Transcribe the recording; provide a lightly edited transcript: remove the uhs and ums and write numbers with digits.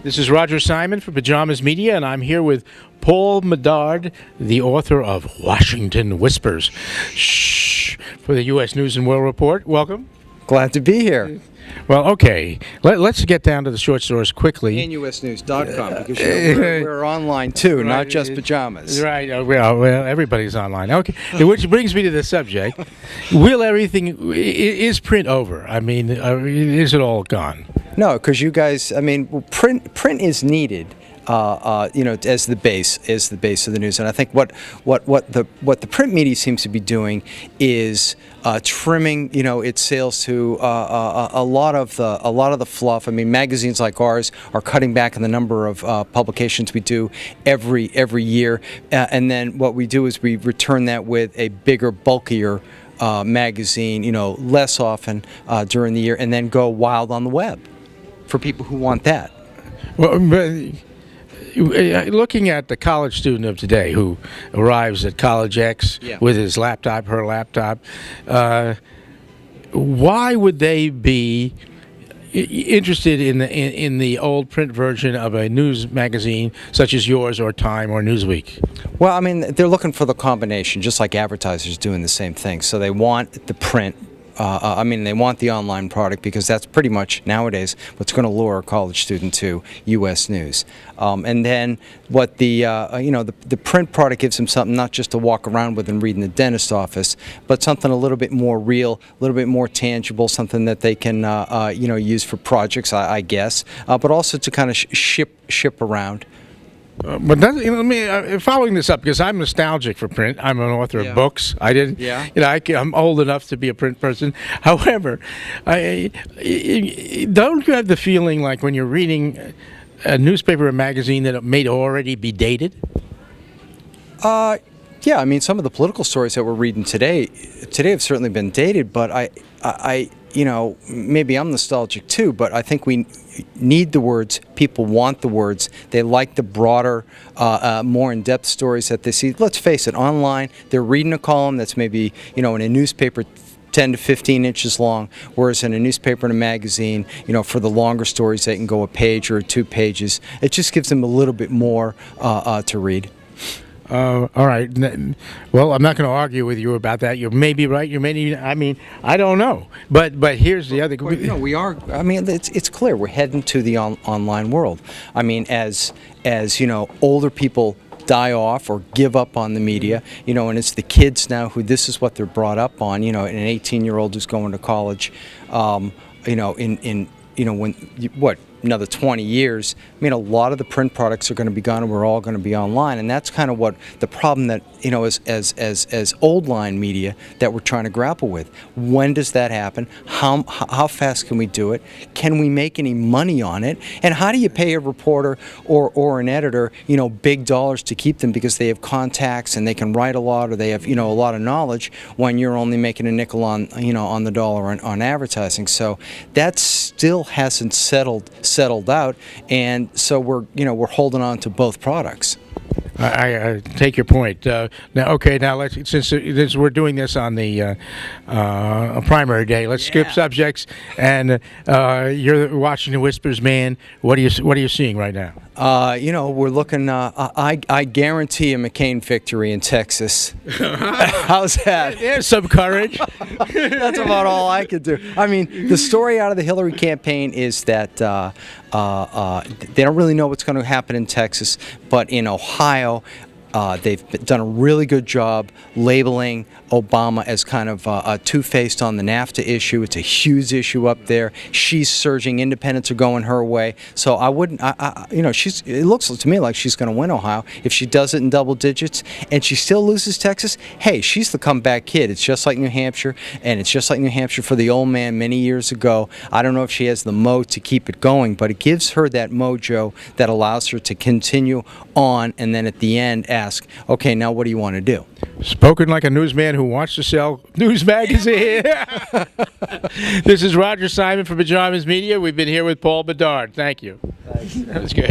This is Roger Simon for Pajamas Media, and I'm here with Paul Bedard, the author of Washington Whispers. Shh, for the U.S. News and World Report. Welcome. Glad to be here. Well, okay. Let's get down to the short stories quickly. And usnews.com, because we're online too, right, not just Pajamas. Right. Well, everybody's online. Okay. Which brings me to the subject. Is print over? I mean, is it all gone? No, because you guys, I mean, print is needed. As the base of the news, and I think what the print media seems to be doing is trimming, its sales to a lot of the fluff. I mean, magazines like ours are cutting back on the number of publications we do every year, and then what we do is we return that with a bigger, bulkier magazine, less often during the year, and then go wild on the web for people who want that. Well, but looking at the college student of today who arrives at College X with his laptop, her laptop, why would they be interested in the old print version of a news magazine such as yours or Time or Newsweek? Well, I mean, they're looking for the combination, just like advertisers doing the same thing. So they want the print. They want the online product because that's pretty much nowadays what's going to lure a college student to U.S. News. And then what the print product gives them something not just to walk around with and read in the dentist office, but something a little bit more real, a little bit more tangible, something that they can use for projects, I guess, but also to kind of ship around. But following this up, because I'm nostalgic for print. I'm an author of books. I didn't. Yeah. I'm old enough to be a print person. However, don't you have the feeling like when you're reading a newspaper or magazine that it may already be dated? Yeah. I mean, some of the political stories that we're reading today have certainly been dated. But I maybe I'm nostalgic too, but I think we need the words. People want the words. They like the broader, more in-depth stories that they see. Let's face it, online, they're reading a column that's maybe, in a newspaper 10 to 15 inches long, whereas in a newspaper and a magazine, for the longer stories, they can go a page or 2 pages. It just gives them a little bit more to read. All right. Well, I'm not going to argue with you about that. You may be right. You may be. I mean, I don't know. But here's the other. Well, we are. I mean, it's clear we're heading to the online world. I mean, as older people die off or give up on the media, and it's the kids now who this is what they're brought up on. An 18-year-old who's going to college. Another 20 years, I mean, a lot of the print products are going to be gone and we're all going to be online. And that's kind of what the problem that, as old line media that we're trying to grapple with. When does that happen? How fast can we do it? Can we make any money on it? And how do you pay a reporter or an editor, big dollars to keep them because they have contacts and they can write a lot or they have, a lot of knowledge when you're only making a nickel on the dollar on advertising. So that still hasn't settled out, and so we're holding on to both products. I take your point. Now let's since we're doing this on the primary day, let's skip subjects. And you're the Washington Whispers man. What are you seeing right now? We're looking. I guarantee a McCain victory in Texas. How's that? There's some courage. That's about all I could do. I mean, the story out of the Hillary campaign is that they don't really know what's going to happen in Texas, but in Ohio, they've done a really good job labeling Obama as kind of two-faced on the NAFTA issue. It's a huge issue up there. She's surging. Independents are going her way. So I wouldn't, it looks to me like she's going to win Ohio. If she does it in double digits and she still loses Texas, hey, she's the comeback kid. It's just like New Hampshire, and it's just like New Hampshire for the old man many years ago. I don't know if she has the mo to keep it going, but it gives her that mojo that allows her to continue on and then at the end ask, okay, now what do you want to do? Spoken like a newsman who wants to sell news magazine. This is Roger Simon from Pajamas Media. We've been here with Paul Bedard. Thank you. Thanks. That was good.